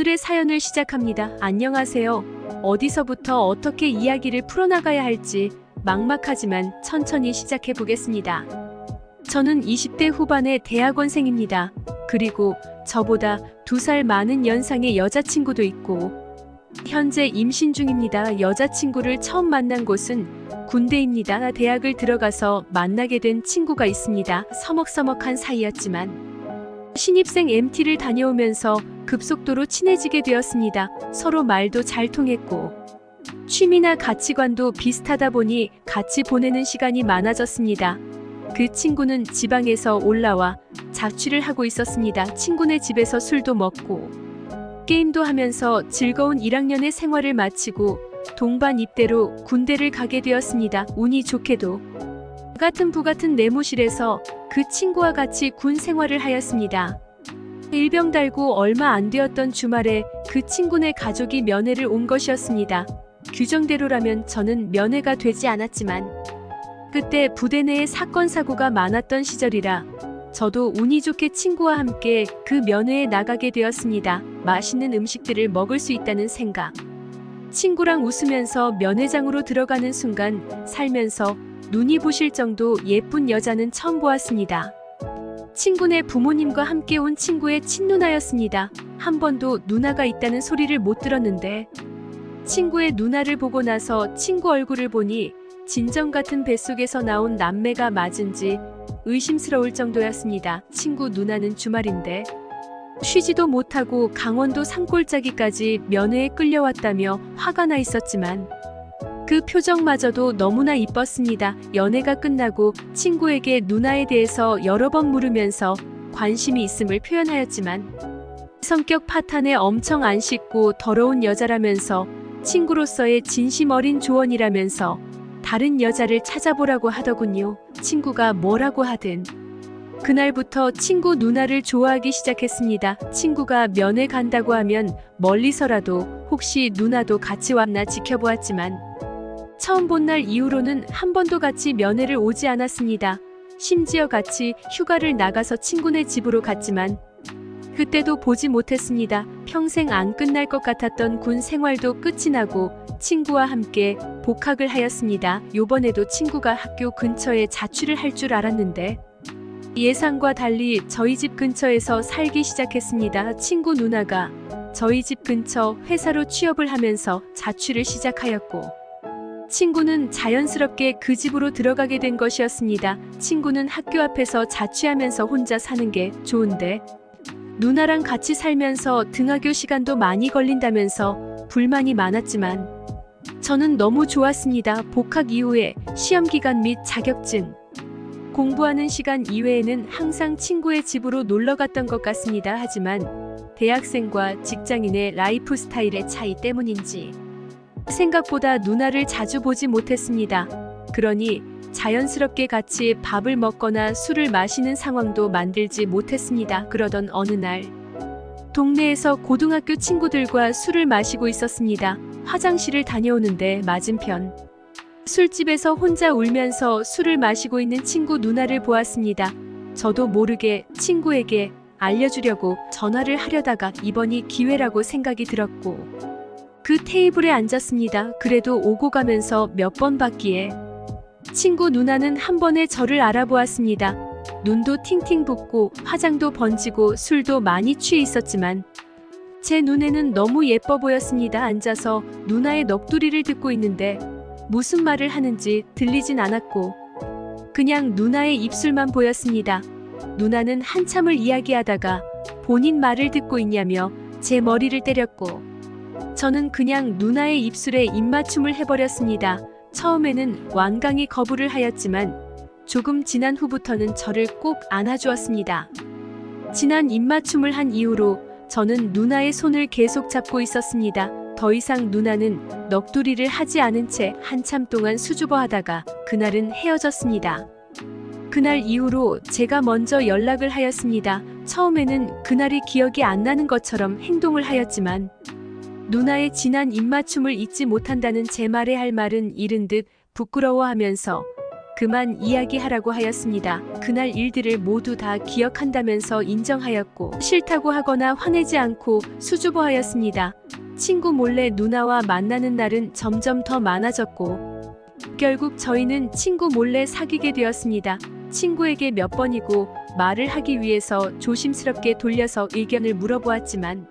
오늘의 사연을 시작합니다. 안녕하세요. 어디서부터 어떻게 이야기를 풀어나가야 할지 막막하지만 천천히 시작해 보겠습니다. 저는 20대 후반의 대학원생입니다. 그리고 저보다 2살 많은 연상의 여자친구도 있고 현재 임신 중입니다. 여자친구를 처음 만난 곳은 군대입니다. 대학을 들어가서 만나게 된 친구가 있습니다. 서먹서먹한 사이였지만 신입생 MT를 다녀오면서 급속도로 친해지게 되었습니다. 서로 말도 잘 통했고 취미나 가치관도 비슷하다 보니 같이 보내는 시간이 많아졌습니다. 그 친구는 지방에서 올라와 자취를 하고 있었습니다. 친구네 집에서 술도 먹고 게임도 하면서 즐거운 1학년의 생활을 마치고 동반 입대로 군대를 가게 되었습니다. 운이 좋게도 같은 부같은 내무실에서 그 친구와 같이 군 생활을 하였습니다. 일병 달고 얼마 안 되었던 주말에 그 친구네 가족이 면회를 온 것이었습니다. 규정대로라면 저는 면회가 되지 않았지만 그때 부대 내에 사건 사고가 많았던 시절이라 저도 운이 좋게 친구와 함께 그 면회에 나가게 되었습니다. 맛있는 음식들을 먹을 수 있다는 생각. 친구랑 웃으면서 면회장으로 들어가는 순간 살면서 눈이 부실 정도 예쁜 여자는 처음 보았습니다. 친구네 부모님과 함께 온 친구의 친누나였습니다. 한 번도 누나가 있다는 소리를 못 들었는데 친구의 누나를 보고 나서 친구 얼굴을 보니 진정 같은 뱃속에서 나온 남매가 맞은지 의심스러울 정도였습니다. 친구 누나는 주말인데 쉬지도 못하고 강원도 산골짜기까지 면회에 끌려왔다며 화가 나 있었지만 그 표정마저도 너무나 이뻤습니다. 연애가 끝나고 친구에게 누나에 대해서 여러 번 물으면서 관심이 있음을 표현하였지만 성격 파탄에 엄청 안 씻고 더러운 여자라면서 친구로서의 진심 어린 조언이라면서 다른 여자를 찾아보라고 하더군요. 친구가 뭐라고 하든 그날부터 친구 누나를 좋아하기 시작했습니다. 친구가 면회 간다고 하면 멀리서라도 혹시 누나도 같이 왔나 지켜보았지만 처음 본 날 이후로는 한 번도 같이 면회를 오지 않았습니다. 심지어 같이 휴가를 나가서 친구네 집으로 갔지만 그때도 보지 못했습니다. 평생 안 끝날 것 같았던 군 생활도 끝이 나고 친구와 함께 복학을 하였습니다. 요번에도 친구가 학교 근처에 자취를 할 줄 알았는데 예상과 달리 저희 집 근처에서 살기 시작했습니다. 친구 누나가 저희 집 근처 회사로 취업을 하면서 자취를 시작하였고 친구는 자연스럽게 그 집으로 들어가게 된 것이었습니다. 친구는 학교 앞에서 자취하면서 혼자 사는 게 좋은데 누나랑 같이 살면서 등하교 시간도 많이 걸린다면서 불만이 많았지만 저는 너무 좋았습니다. 복학 이후에 시험 기간 및 자격증 공부하는 시간 이외에는 항상 친구의 집으로 놀러 갔던 것 같습니다. 하지만 대학생과 직장인의 라이프 스타일의 차이 때문인지 생각보다 누나를 자주 보지 못했습니다. 그러니 자연스럽게 같이 밥을 먹거나 술을 마시는 상황도 만들지 못했습니다. 그러던 어느 날 동네에서 고등학교 친구들과 술을 마시고 있었습니다. 화장실을 다녀오는데 맞은편 술집에서 혼자 울면서 술을 마시고 있는 친구 누나를 보았습니다. 저도 모르게 친구에게 알려주려고 전화를 하려다가 이번이 기회라고 생각이 들었고 그 테이블에 앉았습니다. 그래도 오고 가면서 몇 번 봤기에 친구 누나는 한 번에 저를 알아보았습니다. 눈도 팅팅 붓고 화장도 번지고 술도 많이 취해 있었지만 제 눈에는 너무 예뻐 보였습니다. 앉아서 누나의 넋두리를 듣고 있는데 무슨 말을 하는지 들리진 않았고 그냥 누나의 입술만 보였습니다. 누나는 한참을 이야기하다가 본인 말을 듣고 있냐며 제 머리를 때렸고 저는 그냥 누나의 입술에 입맞춤을 해버렸습니다. 처음에는 완강히 거부를 하였지만 조금 지난 후부터는 저를 꼭 안아주었습니다. 지난 입맞춤을 한 이후로 저는 누나의 손을 계속 잡고 있었습니다. 더 이상 누나는 넋두리를 하지 않은 채 한참 동안 수줍어하다가 그날은 헤어졌습니다. 그날 이후로 제가 먼저 연락을 하였습니다. 처음에는 그날이 기억이 안 나는 것처럼 행동을 하였지만 누나의 진한 입맞춤을 잊지 못한다는 제 말에 할 말은 잃은 듯 부끄러워하면서 그만 이야기하라고 하였습니다. 그날 일들을 모두 다 기억한다면서 인정하였고 싫다고 하거나 화내지 않고 수줍어하였습니다. 친구 몰래 누나와 만나는 날은 점점 더 많아졌고 결국 저희는 친구 몰래 사귀게 되었습니다. 친구에게 몇 번이고 말을 하기 위해서 조심스럽게 돌려서 의견을 물어보았지만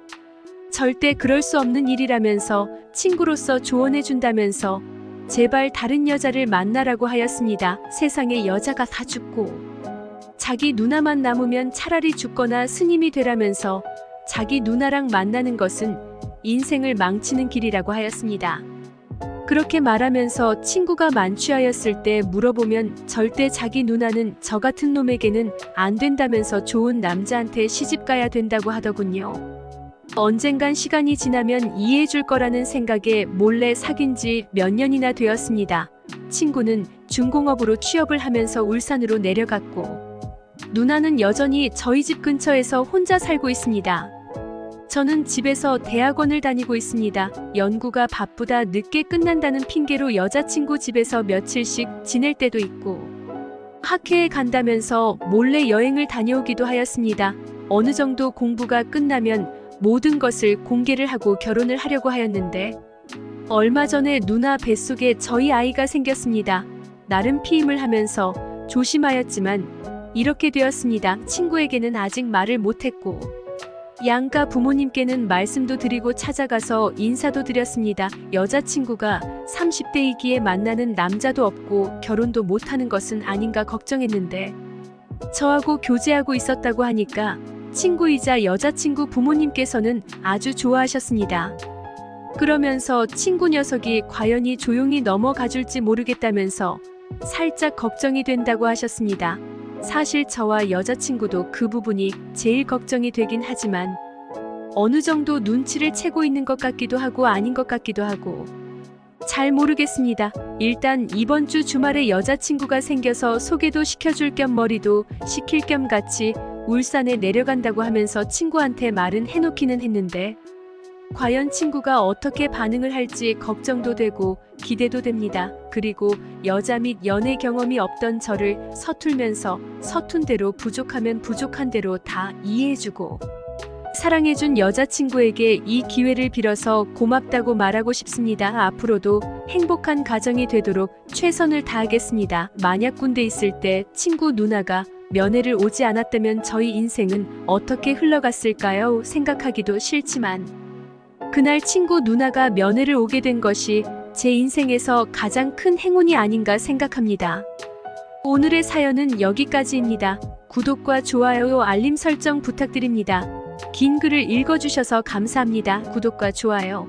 절대 그럴 수 없는 일이라면서 친구로서 조언해준다면서 제발 다른 여자를 만나라고 하였습니다. 세상에 여자가 다 죽고 자기 누나만 남으면 차라리 죽거나 스님이 되라면서 자기 누나랑 만나는 것은 인생을 망치는 길이라고 하였습니다. 그렇게 말하면서 친구가 만취하였을 때 물어보면 절대 자기 누나는 저 같은 놈에게는 안 된다면서 좋은 남자한테 시집가야 된다고 하더군요. 언젠간 시간이 지나면 이해해줄 거라는 생각에 몰래 사귄 지 몇 년이나 되었습니다. 친구는 중공업으로 취업을 하면서 울산으로 내려갔고 누나는 여전히 저희 집 근처에서 혼자 살고 있습니다. 저는 집에서 대학원을 다니고 있습니다. 연구가 바쁘다 늦게 끝난다는 핑계로 여자친구 집에서 며칠씩 지낼 때도 있고 학회에 간다면서 몰래 여행을 다녀오기도 하였습니다. 어느 정도 공부가 끝나면 모든 것을 공개를 하고 결혼을 하려고 하였는데 얼마 전에 누나 뱃속에 저희 아이가 생겼습니다. 나름 피임을 하면서 조심하였지만 이렇게 되었습니다. 친구에게는 아직 말을 못했고 양가 부모님께는 말씀도 드리고 찾아가서 인사도 드렸습니다. 여자친구가 30대이기에 만나는 남자도 없고 결혼도 못하는 것은 아닌가 걱정했는데 저하고 교제하고 있었다고 하니까 친구이자 여자친구 부모님께서는 아주 좋아하셨습니다. 그러면서 친구 녀석이 과연히 조용히 넘어가줄지 모르겠다면서 살짝 걱정이 된다고 하셨습니다. 사실 저와 여자친구도 그 부분이 제일 걱정이 되긴 하지만 어느 정도 눈치를 채고 있는 것 같기도 하고 아닌 것 같기도 하고 잘 모르겠습니다. 일단 이번 주 주말에 여자친구가 생겨서 소개도 시켜줄 겸 머리도 식힐 겸 같이 울산에 내려간다고 하면서 친구한테 말은 해놓기는 했는데 과연 친구가 어떻게 반응을 할지 걱정도 되고 기대도 됩니다. 그리고 여자 및 연애 경험이 없던 저를 서툴면서 서툰 대로 부족하면 부족한 대로 다 이해해주고 사랑해준 여자친구에게 이 기회를 빌어서 고맙다고 말하고 싶습니다. 앞으로도 행복한 가정이 되도록 최선을 다하겠습니다. 만약 군대 있을 때 친구 누나가 면회를 오지 않았다면 저희 인생은 어떻게 흘러갔을까요? 생각하기도 싫지만 그날 친구 누나가 면회를 오게 된 것이 제 인생에서 가장 큰 행운이 아닌가 생각합니다. 오늘의 사연은 여기까지입니다. 구독과 좋아요, 알림 설정 부탁드립니다. 긴 글을 읽어주셔서 감사합니다. 구독과 좋아요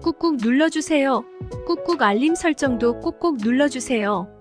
꾹꾹 눌러주세요. 꾹꾹 알림 설정도 꼭꼭 눌러주세요.